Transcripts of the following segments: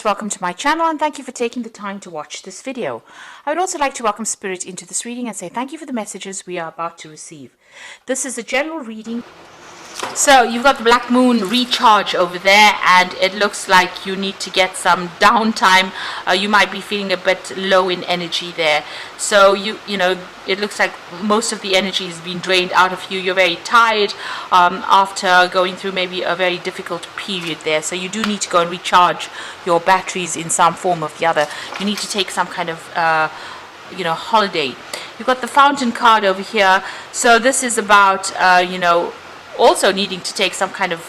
Welcome to my channel and thank you for taking the time to watch this video. I would also like to welcome Spirit into this reading and say thank you for the messages we are about to receive. This is a general reading. So you've got the Black Moon recharge over there, and it looks like you need to get some downtime. You might be feeling a bit low in energy there. So you know, it looks like most of the energy has been drained out of you. You're very tired after going through maybe a very difficult period there. So you do need to go and recharge your batteries in some form or the other. You need to take some kind of holiday. You've got the Fountain card over here. So this is about also needing to take some kind of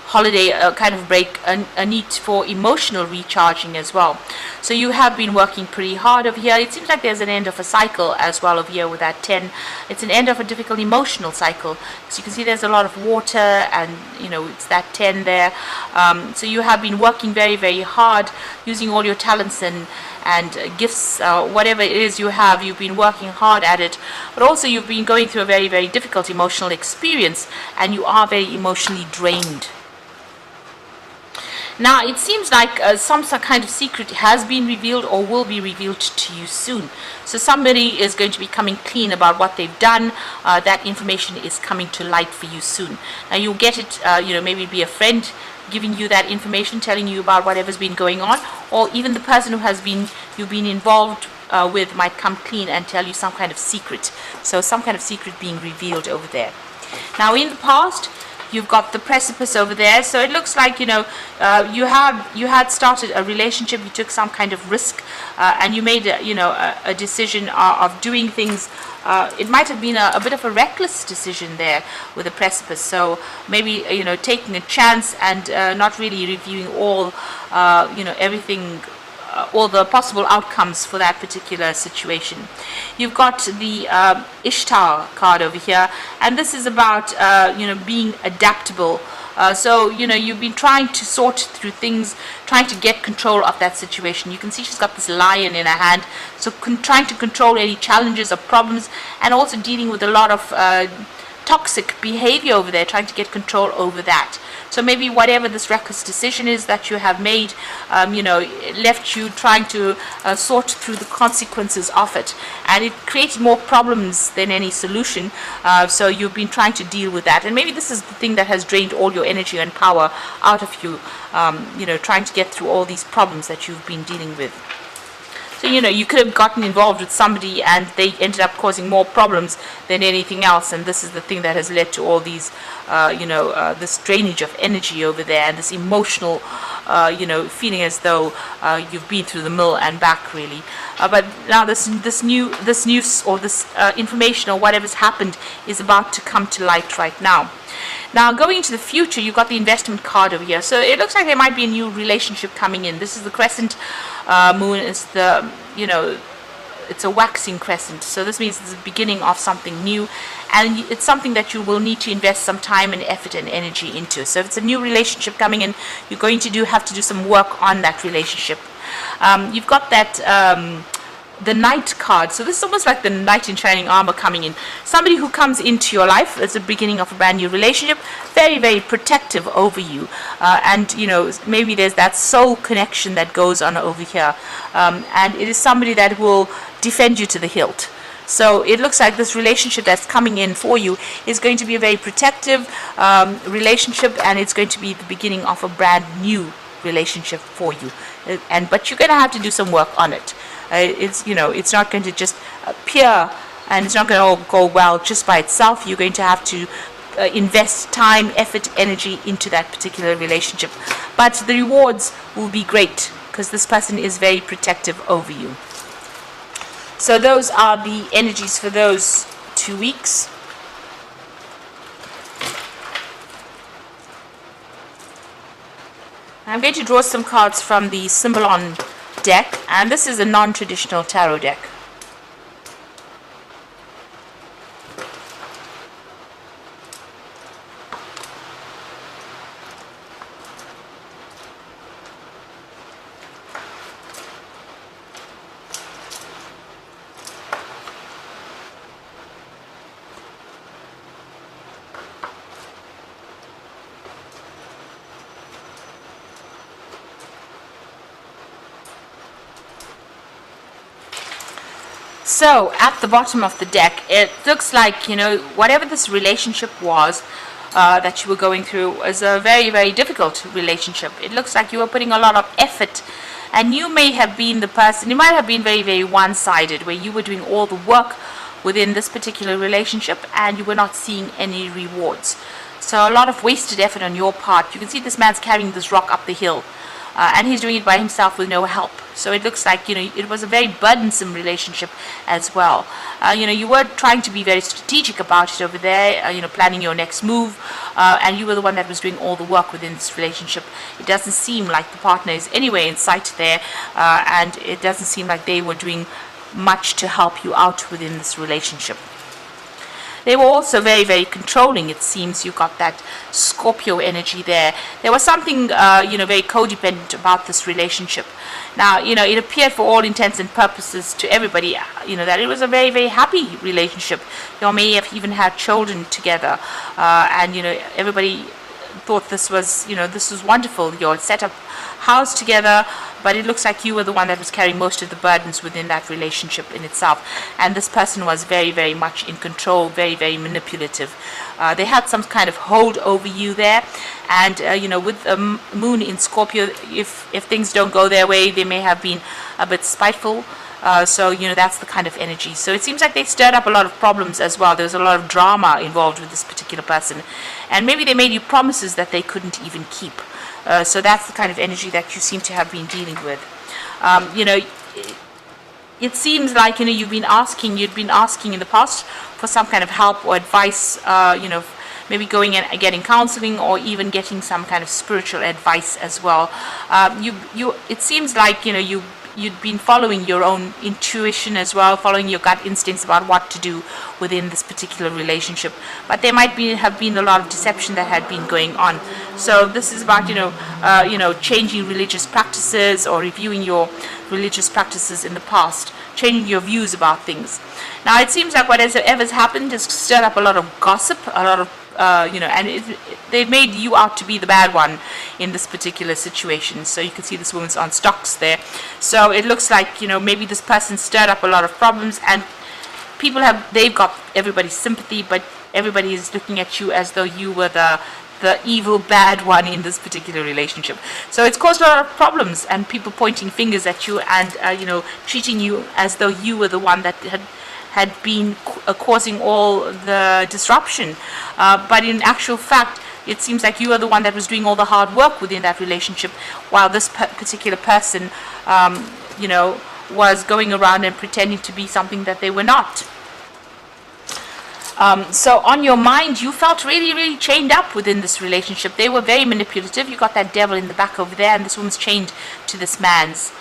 holiday, kind of break, a need for emotional recharging as well. So you have been working pretty hard over here. It seems like there's an end of a cycle as well over here with that 10. It's an end of a difficult emotional cycle. So you can see there's a lot of water, and it's that 10 there. So you have been working very, very hard, using all your talents and gifts, whatever it is you have. You've been working hard at it, but also you've been going through a very, very difficult emotional experience, and you are very emotionally drained. Now it seems like some kind of secret has been revealed or will be revealed to you soon. So somebody is going to be coming clean about what they've done. That information is coming to light for you soon. Now you'll get it, maybe be a friend giving you that information, telling you about whatever's been going on, or even the person who you've been involved with might come clean and tell you some kind of secret. So some kind of secret being revealed over there. Now in the past, you've got the precipice over there. So it looks like you had started a relationship. You took some kind of risk, and you made a decision of doing things. It might have been a bit of a reckless decision there with the precipice. So maybe taking a chance and not really reviewing all everything. All the possible outcomes for that particular situation. You've got the Ishtar card over here, and this is about being adaptable. So you've been trying to sort through things, trying to get control of that situation. You can see she's got this lion in her hand, so trying to control any challenges or problems, and also dealing with a lot of toxic behavior over there, trying to get control over that. So maybe whatever this reckless decision is that you have made, left you trying to sort through the consequences of it, and it created more problems than any solution. So you've been trying to deal with that, and maybe this is the thing that has drained all your energy and power out of you. Trying to get through all these problems that you've been dealing with. So you could have gotten involved with somebody and they ended up causing more problems than anything else, and this is the thing that has led to all these this drainage of energy over there, and this emotional feeling as though you've been through the mill and back, really. But now this news or this information or whatever's happened is about to come to light right now. Now, going into the future, you've got the investment card over here. So it looks like there might be a new relationship coming in. This is the crescent moon. It's the, it's a waxing crescent. So this means it's the beginning of something new. And it's something that you will need to invest some time and effort and energy into. So if it's a new relationship coming in, you're going to have to do some work on that relationship. You've got that... the Knight card. So this is almost like the knight in shining armor coming in. Somebody who comes into your life as the beginning of a brand new relationship, very, very protective over you. And maybe there's that soul connection that goes on over here. And it is somebody that will defend you to the hilt. So it looks like this relationship that's coming in for you is going to be a very protective relationship, and it's going to be the beginning of a brand new relationship for you. But you're going to have to do some work on it. It's not going to just appear, and it's not going to all go well just by itself. You're going to have to invest time, effort, energy into that particular relationship. But the rewards will be great because this person is very protective over you. So those are the energies for those 2 weeks. I'm going to draw some cards from the Symbolon deck, and this is a non-traditional tarot deck. So at the bottom of the deck, it looks like, whatever this relationship was that you were going through was a very, very difficult relationship. It looks like you were putting a lot of effort, and you may have been the person, you might have been very, very one-sided, where you were doing all the work within this particular relationship and you were not seeing any rewards. So a lot of wasted effort on your part. You can see this man's carrying this rock up the hill. And he's doing it by himself with no help. So it looks like, it was a very burdensome relationship as well. You were trying to be very strategic about it over there, planning your next move, and you were the one that was doing all the work within this relationship. It doesn't seem like the partner is anywhere in sight there, and it doesn't seem like they were doing much to help you out within this relationship. They were also very, very controlling, it seems. You got that Scorpio energy there. There was something, very codependent about this relationship. Now, it appeared for all intents and purposes to everybody, that it was a very, very happy relationship. You may have even had children together. And, everybody thought this was wonderful. You all set up house together, but it looks like you were the one that was carrying most of the burdens within that relationship in itself. And this person was very, very much in control, very, very manipulative. They had some kind of hold over you there. And, with the moon in Scorpio, if things don't go their way, they may have been a bit spiteful. So, that's the kind of energy. So it seems like they stirred up a lot of problems as well. There was a lot of drama involved with this particular person. And maybe they made you promises that they couldn't even keep. So that's the kind of energy that you seem to have been dealing with. It seems like, you'd been asking in the past for some kind of help or advice, maybe going and getting counseling or even getting some kind of spiritual advice as well. It seems like, you'd been following your own intuition as well, following your gut instincts about what to do within this particular relationship. But there might have been a lot of deception that had been going on. So this is about, changing religious practices or reviewing your religious practices in the past, changing your views about things. Now, it seems like whatever's happened has stirred up a lot of gossip, a lot of and they've made you out to be the bad one in this particular situation. So you can see this woman's on stocks there. So it looks like, maybe this person stirred up a lot of problems, and they've got everybody's sympathy, but everybody is looking at you as though you were the evil bad one in this particular relationship. So it's caused a lot of problems, and people pointing fingers at you and treating you as though you were the one that had been causing all the disruption. But in actual fact, it seems like you are the one that was doing all the hard work within that relationship, while this particular person, was going around and pretending to be something that they were not. So on your mind, you felt really, really chained up within this relationship. They were very manipulative. You got that devil in the back over there, and this woman's chained to this man's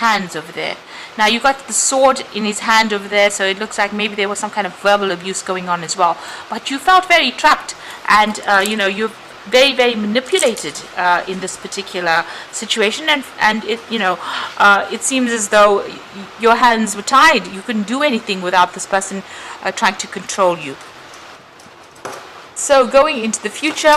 hands over there. Now, you got the sword in his hand over there, so it looks like maybe there was some kind of verbal abuse going on as well. But you felt very trapped, and, you're very, very manipulated in this particular situation. And it seems as though your hands were tied. You couldn't do anything without this person trying to control you. So going into the future,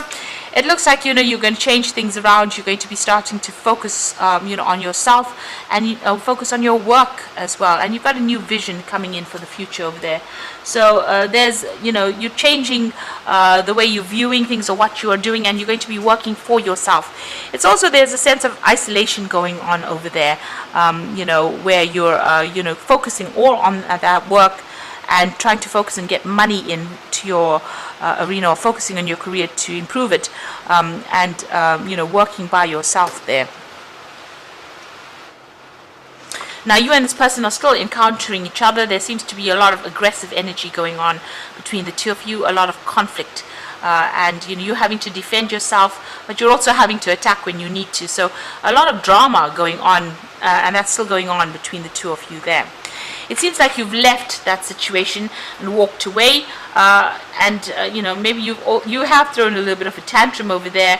it looks like, you're going to change things around. You're going to be starting to focus, on yourself and focus on your work as well. And you've got a new vision coming in for the future over there. So there's, you're changing the way you're viewing things or what you are doing, and you're going to be working for yourself. It's also, there's a sense of isolation going on over there, where you're, focusing all on that work and trying to focus and get money into your arena, or focusing on your career to improve it, and working by yourself there. Now, you and this person are still encountering each other. There seems to be a lot of aggressive energy going on between the two of you, a lot of conflict. And you're having to defend yourself, but you're also having to attack when you need to. So a lot of drama going on, and that's still going on between the two of you there. It seems like you've left that situation and walked away, maybe you have thrown a little bit of a tantrum over there.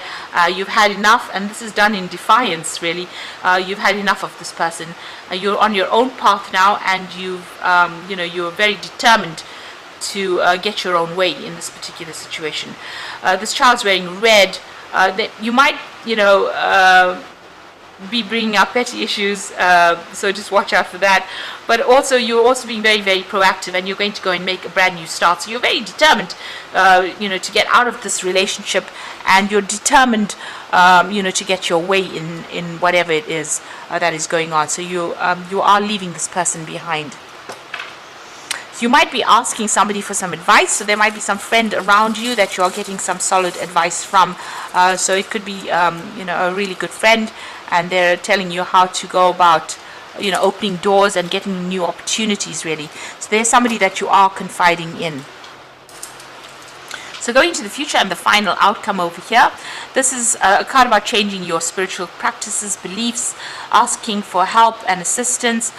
You've had enough, and this is done in defiance, really. You've had enough of this person. You're on your own path now, and you're very determined to get your own way in this particular situation. This child's wearing red. That you might, be bringing up petty issues, so just watch out for that. But also, you're also being very, very proactive, and you're going to go and make a brand new start. So you're very determined, to get out of this relationship, and you're determined, to get your way in whatever it is that is going on. So you are leaving this person behind. You might be asking somebody for some advice, so there might be some friend around you that you're getting some solid advice from. So it could be, a really good friend, and they're telling you how to go about, opening doors and getting new opportunities, really. So there's somebody that you are confiding in. So going to the future and the final outcome over here, this is a card about changing your spiritual practices, beliefs, asking for help and assistance,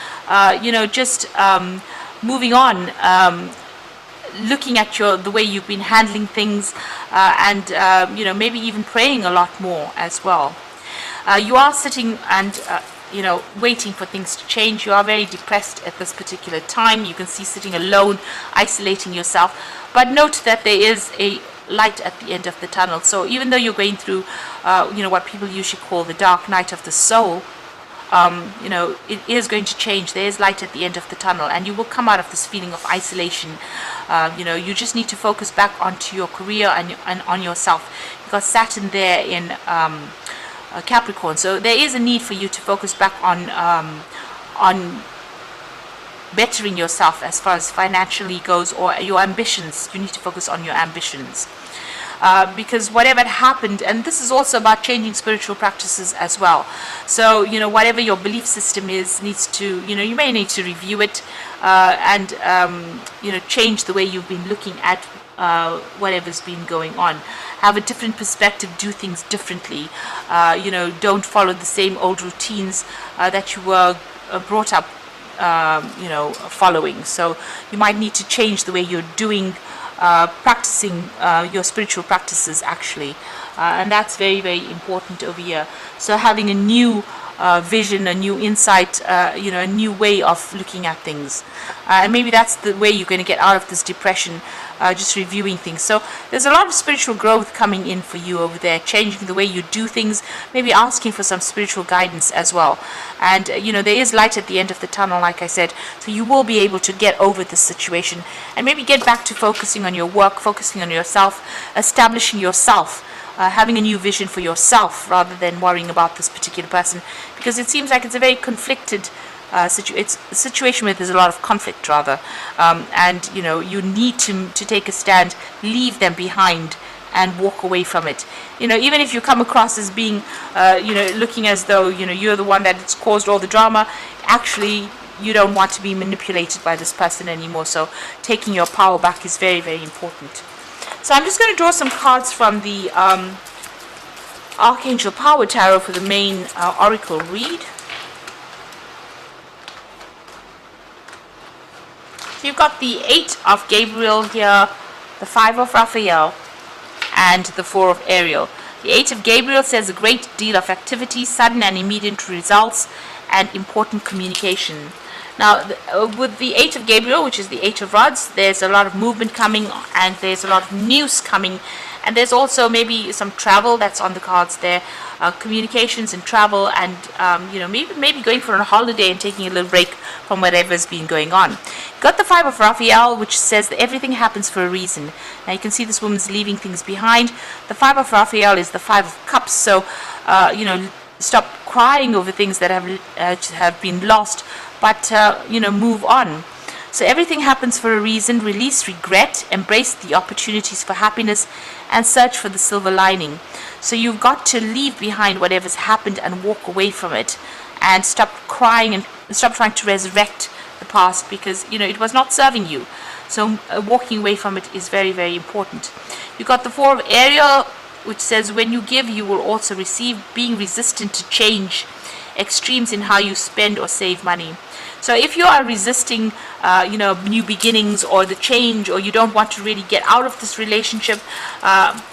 moving on, looking at the way you've been handling things, and maybe even praying a lot more as well. You are sitting and waiting for things to change. You are very depressed at this particular time. You can see sitting alone, isolating yourself. But note that there is a light at the end of the tunnel. So even though you're going through, what people usually call the dark night of the soul, it is going to change. There is light at the end of the tunnel, and you will come out of this feeling of isolation. You just need to focus back onto your career and on yourself, because Saturn there in Capricorn. So there is a need for you to focus back on bettering yourself as far as financially goes, or your ambitions. You need to focus on your ambitions. Because whatever happened, and this is also about changing spiritual practices as well. So, whatever your belief system is, needs to, you may need to review it, and, change the way you've been looking at whatever's been going on. Have a different perspective, do things differently. Don't follow the same old routines that you were brought up, following. So you might need to change the way you're doing, practicing your spiritual practices, actually. And that's very, very important over here. So having a new vision, a new insight, a new way of looking at things. And maybe that's the way you're going to get out of this depression, just reviewing things. So there's a lot of spiritual growth coming in for you over there, changing the way you do things, maybe asking for some spiritual guidance as well. And, there is light at the end of the tunnel, like I said, so you will be able to get over this situation and maybe get back to focusing on your work, focusing on yourself, establishing yourself. Having a new vision for yourself rather than worrying about this particular person, because it seems like it's a very conflicted it's a situation where there's a lot of conflict, rather, and you need to take a stand, leave them behind, and walk away from it. Even if you come across as being looking as though you're the one that's caused all the drama, actually you don't want to be manipulated by this person anymore. So taking your power back is very, very important. So I'm just going to draw some cards from the Archangel Power Tarot for the main oracle read. So you've got the 8 of Gabriel here, the 5 of Raphael, and the 4 of Ariel. The 8 of Gabriel says a great deal of activity, sudden and immediate results, and important communication. Now, with the 8 of Gabriel, which is the 8 of Rods, there's a lot of movement coming, and there's a lot of news coming, and there's also maybe some travel that's on the cards there, communications and travel, and maybe going for a holiday and taking a little break from whatever's been going on. Got the 5 of Raphael, which says that everything happens for a reason. Now you can see this woman's leaving things behind. The 5 of Raphael is the 5 of Cups, so stop crying over things that have been lost, but move on. So everything happens for a reason. Release regret, embrace the opportunities for happiness, and search for the silver lining. So you've got to leave behind whatever's happened and walk away from it, and stop crying and stop trying to resurrect the past, because it was not serving you. So walking away from it is very, very important. You've got the 4 of Ariel, which says when you give, you will also receive, being resistant to change, extremes in how you spend or save money. So if you are resisting, new beginnings or the change, or you don't want to really get out of this relationship,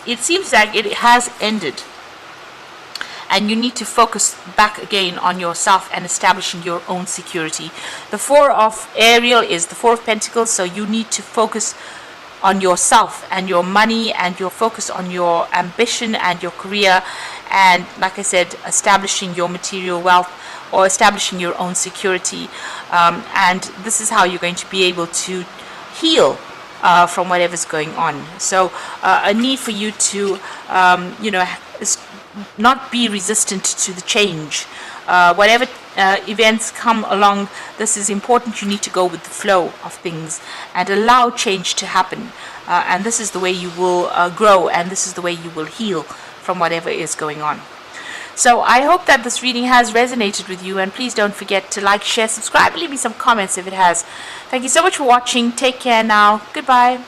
it seems like it has ended. And you need to focus back again on yourself and establishing your own security. The 4 of Ariel is the 4 of Pentacles, so you need to focus on yourself and your money, and your focus on your ambition and your career, and, like I said, establishing your material wealth or establishing your own security. And this is how you're going to be able to heal from whatever's going on. So a need for you to, not be resistant to the change. Whatever events come along, this is important. You need to go with the flow of things and allow change to happen. And this is the way you will grow, and this is the way you will heal from whatever is going on. So I hope that this reading has resonated with you, and please don't forget to like, share, subscribe, leave me some comments if it has. Thank you so much for watching. Take care now. Goodbye.